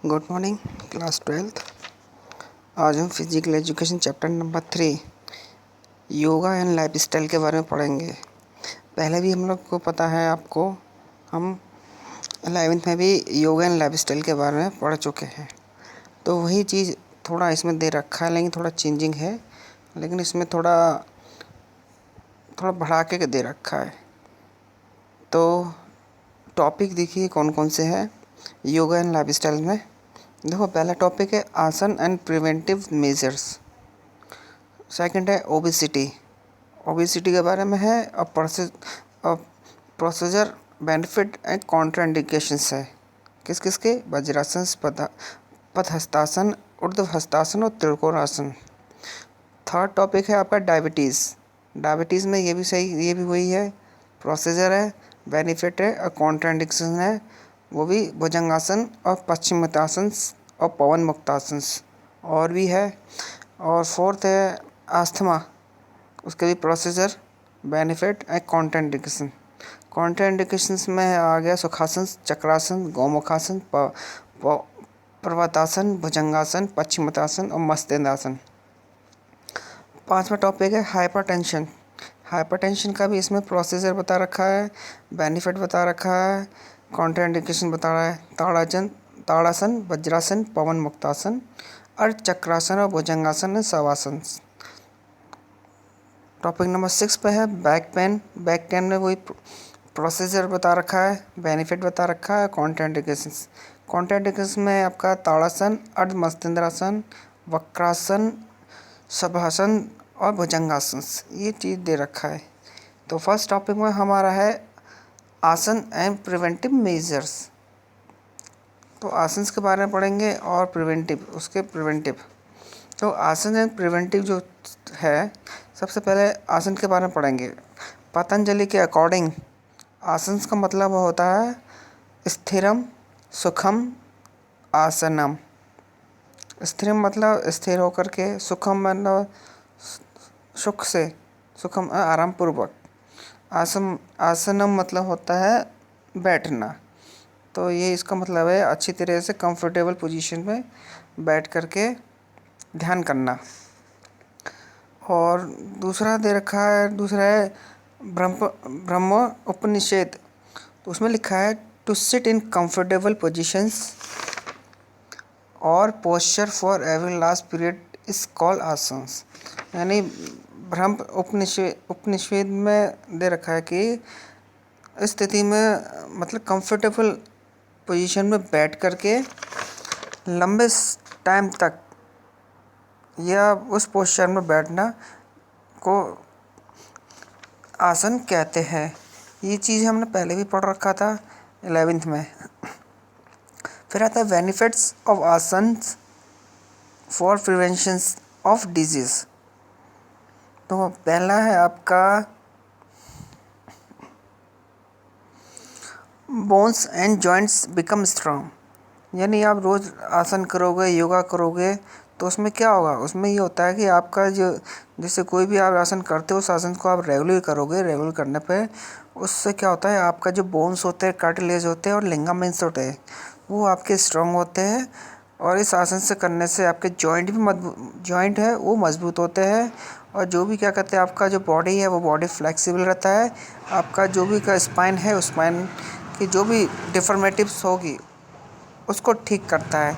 Good morning class 12th। आज हम physical education chapter number 3 yoga and lifestyle के बारे में पढ़ेंगे। पहले भी हम लोग को पता है, आपको हम 11th में भी योगा एंड लाइफस्टाइल के बारे में पढ़ चुके हैं। तो वही चीज़ थोड़ा इसमें दे रखा है, लेकिन थोड़ा चेंजिंग है, लेकिन इसमें थोड़ा बढ़ा के दे रखा है। तो टॉपिक देखिए कौन कौन से हैं योगा एंड लाइफस्टाइल में। देखो, पहला टॉपिक है आसन एंड प्रिवेंटिव मेजर्स। सेकंड है ओबेसिटी के बारे में है, और प्रोसीजर, बेनिफिट एंड कॉन्ट्राइंडिकेशंस है। किस किस के? वज्रासन, पदहस्तासन, ऊर्ध्वहस्तासन और त्रिकोणासन। थर्ड टॉपिक है आपका डायबिटीज़ में ये भी वही है, प्रोसीजर है, बेनिफिट है और कॉन्ट्राइंडिकेशन है, वो भी भुजंगासन और पश्चिमोत्तासन और पवन मुक्तासन और भी है। और फोर्थ है आस्थमा, उसके भी प्रोसीजर, बेनिफिट एंड कॉन्ट्राइंडिकेशंस में आ गया सुखासन, चक्रासन, गौमुखासन, पर्वतासन, भुजंगासन, पश्चिमोत्तासन और मत्स्येंद्रासन। पांचवा टॉपिक है हाइपरटेंशन का भी इसमें प्रोसीजर बता रखा है, बेनिफिट बता रखा है, कॉन्ट्राइंडिकेशन बता रहा है। ताड़ासन, वज्रासन, पवन मुक्तासन, अर्धचक्रासन और भुजंगासन, शवासन। टॉपिक नंबर 6 पे है बैक पेन में वही प्रोसीजर बता रखा है, बेनिफिट बता रखा है, कॉन्ट्राइंडिकेशन में आपका ताड़ासन, अर्ध मत्स्येंद्रासन, वक्रासन, शवासन और भुजंगासन, ये चीज़ दे रखा है। तो फर्स्ट टॉपिक में हमारा है आसन एंड प्रिवेंटिव मेजर्स। तो आसन के बारे में पढ़ेंगे और प्रिवेंटिव। तो आसन एंड प्रिवेंटिव जो है, सबसे पहले आसन के बारे में पढ़ेंगे। पतंजलि के अकॉर्डिंग आसन का मतलब होता है स्थिरम सुखम आसनम। स्थिरम मतलब स्थिर होकर के, सुखम मतलब सुखम आराम पूर्वक, आसनम मतलब होता है बैठना। तो ये इसका मतलब है अच्छी तरह से कंफर्टेबल पोजीशन में बैठ करके ध्यान करना। और दूसरा है ब्रह्म उपनिषद। तो उसमें लिखा है to sit in comfortable positions और posture for every last period is called asanas. यानी ब्रह्म उपनिषद में दे रखा है कि स्थिति में मतलब कंफर्टेबल पोजीशन में बैठ करके लंबे टाइम तक या उस पोस्चर में बैठना को आसन कहते हैं। ये चीज़ हमने पहले भी पढ़ रखा था 11th में। फिर आता है बेनिफिट्स ऑफ आसन फॉर प्रिवेंशन ऑफ डिजीज़। तो पहला है आपका bones and joints become strong. यानी आप रोज़ आसन करोगे, योगा करोगे, तो उसमें क्या होगा? उसमें ये होता है कि आपका जो, जैसे कोई भी आप आसन करते हो, उस आसन को आप रेगुलर करोगे, रेगुलर करने पे उससे क्या होता है, आपका जो बोन्स होते हैं, कार्टिलेज होते हैं और लिगामेंट्स होते हैं, वो आपके स्ट्रॉन्ग होते हैं। और इस आसन से करने से आपके जॉइंट है वो मजबूत होते हैं। और जो भी क्या कहते हैं, आपका जो बॉडी है वो बॉडी फ्लेक्सिबल रहता है। आपका जो भी का स्पाइन है, उस स्पाइन की जो भी डिफॉर्मेटिव्स होगी उसको ठीक करता है।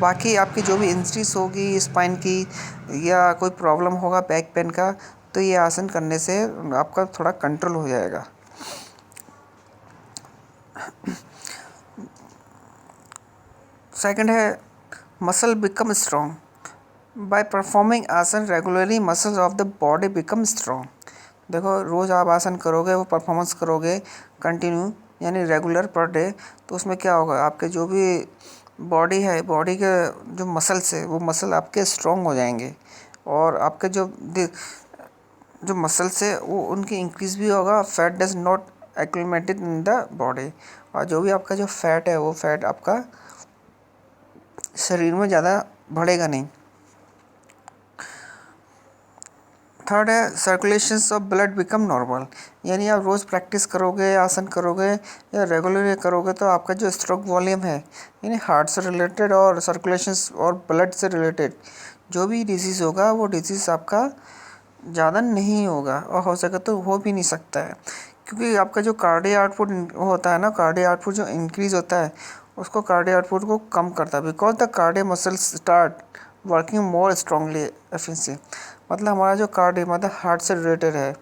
बाकी आपकी जो भी इंजरीज होगी स्पाइन की या कोई प्रॉब्लम होगा बैक पेन का, तो ये आसन करने से आपका थोड़ा कंट्रोल हो जाएगा। सेकंड है muscle become strong by performing asana regularly, muscles of the body become strong. देखो, रोज़ आप आसन करोगे, वो परफॉर्मेंस करोगे कंटिन्यू, यानी रेगुलर पर डे, तो उसमें क्या होगा, आपके जो भी बॉडी है, बॉडी के जो मसल्स है, वो मसल आपके स्ट्रॉन्ग हो जाएंगे। और आपके जो मसल्स है वो उनकी इंक्रीज़ भी होगा। Fat does not accumulated in the body. और जो भी आपका जो फैट है, वो फैट आपका शरीर में ज़्यादा बढ़ेगा नहीं। थर्ड है circulations of blood become normal, यानी आप रोज़ प्रैक्टिस करोगे, आसन करोगे या रेगुलरली करोगे तो आपका जो स्ट्रोक वॉल्यूम है, यानी हार्ट से रिलेटेड और सर्कुलेशंस और ब्लड से रिलेटेड जो भी डिजीज़ होगा वो डिजीज़ आपका ज़्यादा नहीं होगा, और हो सके तो हो भी नहीं सकता है, क्योंकि आपका जो कार्डियो आउटपुट होता है ना, कार्डियो आउटपुट जो इंक्रीज़ होता है उसको कार्डियो आउटपुट को कम करता है, because the cardio muscles start working more strongly efficiency. मतलब हमारा जो कार्डियो मतलब हार्ट से रिलेटेड है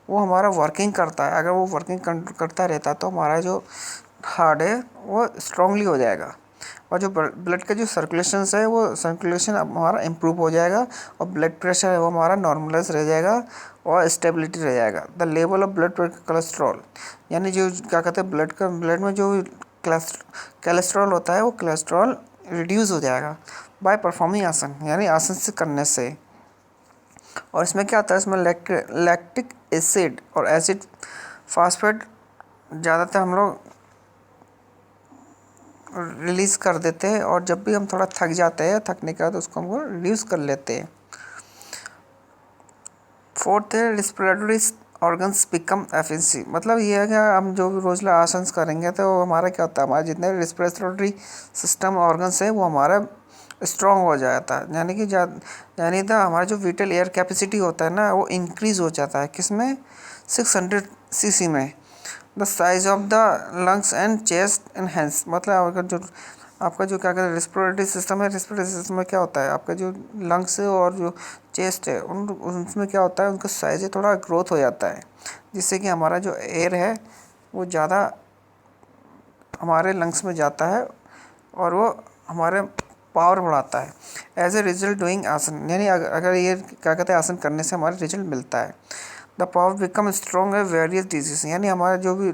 वो हमारा वर्किंग करता है, अगर वो वर्किंग करता रहता है तो हमारा जो हार्ट है वो स्ट्रांगली हो जाएगा, और जो ब्लड का जो सर्कुलेशन है वो सर्कुलेशन हमारा इम्प्रूव हो जाएगा, और ब्लड प्रेशर है वो हमारा नॉर्मलाइज रह जाएगा और स्टेबिलिटी रह जाएगा। The level of blood cholesterol, यानी जो क्या कहते हैं ब्लड में जो कोलेस्ट्रॉल होता है वो कोलेस्ट्रॉल रिड्यूस हो जाएगा बाय परफॉर्मिंग आसन, यानी आसन से करने से। और इसमें क्या होता है, इसमें लैक्टिक एसिड और एसिड फास्फेट ज़्यादातर हम लोग रिलीज़ कर देते हैं, और जब भी हम थोड़ा थक जाते हैं, थकने के बाद उसको हम रिड्यूस कर लेते हैं। फोर्थ है रिस्पिरेटरी ऑर्गन्स बिकम एफिशिएंसी, मतलब ये है कि हम जो भी रोज आसन करेंगे तो हमारा क्या होता है, हमारे जितने रिस्पिरेटरी सिस्टम ऑर्गन्स है वो हमारा स्ट्रॉन्ग हो जाता है, यानी तो हमारा जो विटल एयर कैपेसिटी होता है ना वो इंक्रीज़ हो जाता है, किसमें 600 सीसी में। The size of the lungs and chest enhance, मतलब अगर जो आपका जो क्या कहते हैं रेस्पिरेटरी सिस्टम है, रेस्पिरेटरी सिस्टम में क्या होता है, आपका जो लंग्स है और जो चेस्ट है उनमें क्या होता है, उनका साइज है थोड़ा ग्रोथ हो जाता है, जिससे कि हमारा जो एयर है वो ज़्यादा हमारे लंग्स में जाता है और वो हमारे पावर बढ़ाता है। एज ए रिजल्ट डूइंग आसन, यानी अगर ये क्या कहते हैं आसन करने से हमारा रिजल्ट मिलता है। द पावर बिकम स्ट्रॉन्ग है वेरियस डिजीज, यानी हमारा जो भी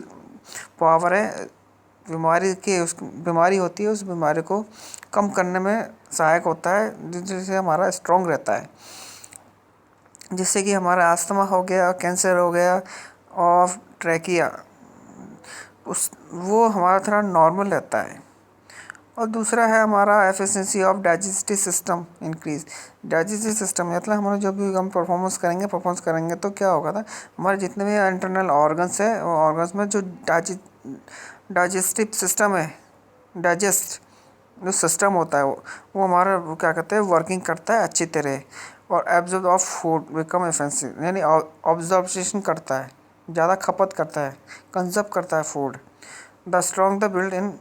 पावर है उस बीमारी होती है उस बीमारी को कम करने में सहायक होता है, जिससे हमारा स्ट्रॉन्ग रहता है, जिससे कि हमारा अस्थमा हो गया, कैंसर हो गया और ट्रैकिया वो हमारा थोड़ा नॉर्मल रहता है। और दूसरा है हमारा efficiency of digestive system increase. Digestive system मतलब हमारा जो भी हम परफॉर्मेंस करेंगे तो क्या होगा ना, हमारे जितने भी इंटरनल ऑर्गन्स है वो ऑर्गन्स में जो डाइजेस्टिव सिस्टम है, डाइजेस्ट जो सिस्टम होता है वो हमारा वो क्या कहते हैं वर्किंग करता है अच्छी तरह, और एब्जॉर्ब ऑफ फूड बिकम एफेंसिव, यानी ऑब्जॉर्बेशन करता है, ज़्यादा खपत करता है, कंजर्व करता है food. The strong the build in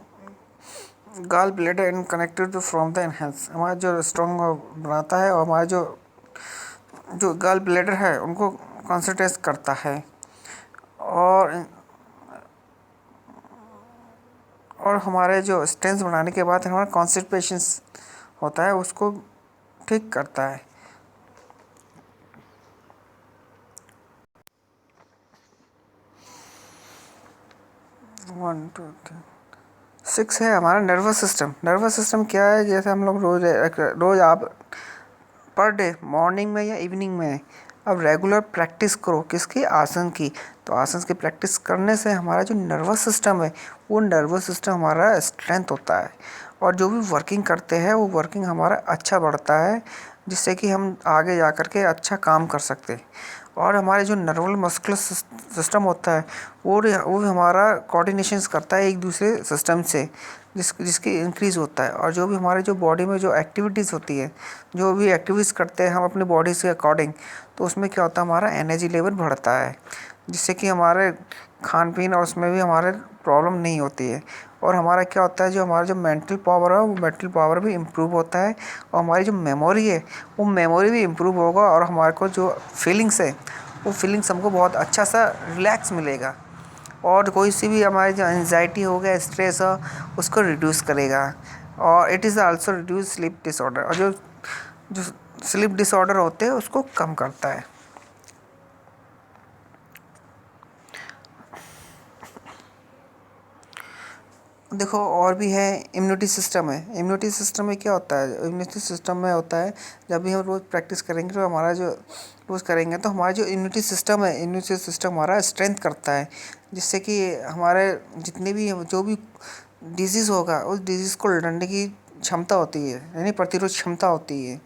gall bladder and connected to from the enhance, हमारा जो स्ट्रॉन्ग बनाता है और हमारा जो जो गाल ब्लेडर है उनको कॉन्सेंट्रेट करता है, और हमारे जो स्ट्रेंथ बढ़ाने के बाद हमारा कॉन्स्टिपेशन होता है उसको ठीक करता है। 1 2 3 6 है हमारा नर्वस सिस्टम। नर्वस सिस्टम क्या है, जैसे हम लोग रोज़ आप पर डे मॉर्निंग में या इवनिंग में अब रेगुलर प्रैक्टिस करो किसकी, आसन की। तो आसन की प्रैक्टिस करने से हमारा जो नर्वस सिस्टम है वो नर्वस सिस्टम हमारा स्ट्रेंथ होता है, और जो भी वर्किंग करते हैं वो वर्किंग हमारा अच्छा बढ़ता है, जिससे कि हम आगे जा कर के अच्छा काम कर सकते हैं। और हमारे जो नर्वल मस्कुलर सिस्टम होता है वो भी हमारा कोऑर्डिनेशंस करता है एक दूसरे सिस्टम से, जिसकी इंक्रीज़ होता है। और जो भी हमारे जो बॉडी में जो एक्टिविटीज़ होती है, जो भी एक्टिविटीज़ करते हैं हम अपनी बॉडी से अकॉर्डिंग, तो उसमें क्या होता है हमारा एनर्जी लेवल बढ़ता है, जिससे कि हमारे खान पीन और उसमें भी हमारे प्रॉब्लम नहीं होती है। और हमारा क्या होता है, जो हमारा जो मेंटल पावर है वो मेंटल पावर भी इम्प्रूव होता है, और हमारी जो मेमोरी है वो मेमोरी भी इम्प्रूव होगा, और हमारे को जो फीलिंग्स है वो फीलिंग्स हमको बहुत अच्छा सा रिलैक्स मिलेगा, और कोई सी भी हमारी जो एंजाइटी हो गया, स्ट्रेस हो, उसको रिड्यूस करेगा। और it is also reduce sleep disorder, और जो स्लीप डिसऑर्डर होते हैं उसको कम करता है। देखो और भी है, इम्यूनिटी सिस्टम है। इम्यूनिटी सिस्टम में क्या होता है, इम्यूनिटी सिस्टम में होता है जब भी हम रोज़ प्रैक्टिस करेंगे तो हमारा जो रोज़ करेंगे तो हमारा जो इम्यूनिटी सिस्टम है, इम्यूनिटी सिस्टम हमारा स्ट्रेंथ करता है, जिससे कि हमारे जितने भी जो भी डिजीज़ होगा उस डिजीज़ को लड़ने की क्षमता होती है, यानी प्रतिरोध क्षमता होती है।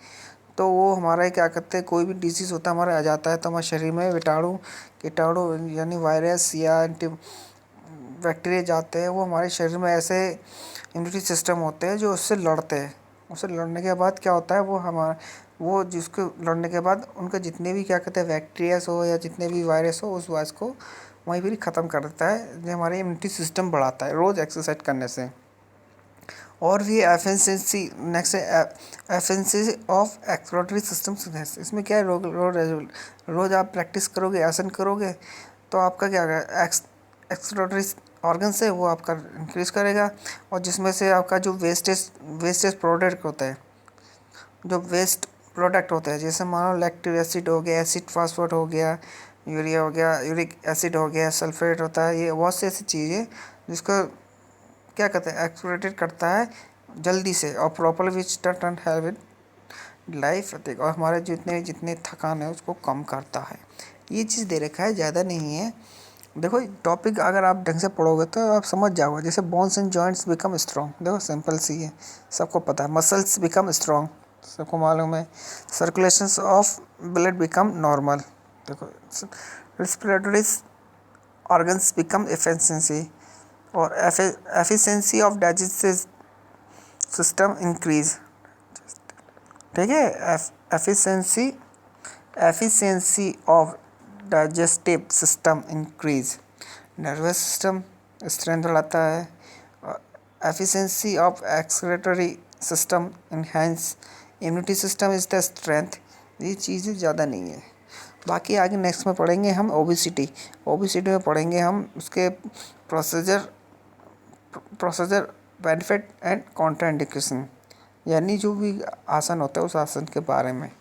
तो वो हमारा क्या कहते हैं, कोई भी डिजीज़ होता है हमारे आ जाता है तो हमारे शरीर में कीटाणु यानी वायरस या बैक्टीरिया जाते हैं, वो हमारे शरीर में ऐसे इम्यूनिटी सिस्टम होते हैं जो उससे लड़ते हैं। उससे लड़ने के बाद क्या होता है, वो जिसको लड़ने के बाद उनके जितने भी क्या कहते हैं बैक्टीरियास हो या जितने भी वायरस हो, उस वायरस को वहीं पर ही ख़त्म कर देता है, जो हमारे इम्यूनिटी सिस्टम बढ़ाता है रोज़ एक्सरसाइज करने से। और भी एफिशिएंसी नेक्स्ट है एफिशिएंसी ऑफ एक्सप्लोरेटरी सिस्टम्स। इसमें क्या है, रोज आप प्रैक्टिस करोगे, आसन करोगे तो आपका क्या होगा, एक्सप्लोरेटरी ऑर्गन्स है वो आपका इंक्रीज करेगा। और जिसमें से आपका जो वेस्टेज प्रोडक्ट होता है, जो वेस्ट प्रोडक्ट होते हैं, जैसे मानो लैक्टिक एसिड हो गया, एसिड फास्फेट हो गया, यूरिया हो गया, यूरिक एसिड हो गया, सल्फेट होता है, ये बहुत सी ऐसी चीज़ें जिसको क्या कहते हैं एक्सप्लोरेटेड करता है जल्दी से और प्रॉपर विच टर्न हैबिट लाइफ, और हमारे जितने जितने थकान है उसको कम करता है। ये चीज़ दे रखा है, ज़्यादा नहीं है। देखो टॉपिक अगर आप ढंग से पढ़ोगे तो आप समझ जाओगे। जैसे bones and joints become strong, देखो सिंपल सी है, सबको पता है। मसल्स बिकम स्ट्रॉन्ग, सबको मालूम है। Circulation of blood become normal, देखो। रेस्पिरेटरी ऑर्गन्स बिकम एफिशिएंसी, और efficiency of digestive system increase, ठीक है। Efficiency of digestive system increase, nervous system strength बढ़ाता है। Efficiency of excretory system enhance, immunity system is the strength. ये चीज़ें ज़्यादा नहीं है। बाकी आगे नेक्स्ट में पढ़ेंगे हम ओबेसिटी में पढ़ेंगे हम उसके प्रोसीजर बेनिफिट एंड कॉन्ट्राइंडिकेशन, यानी जो भी आसन होता है उस आसन के बारे में।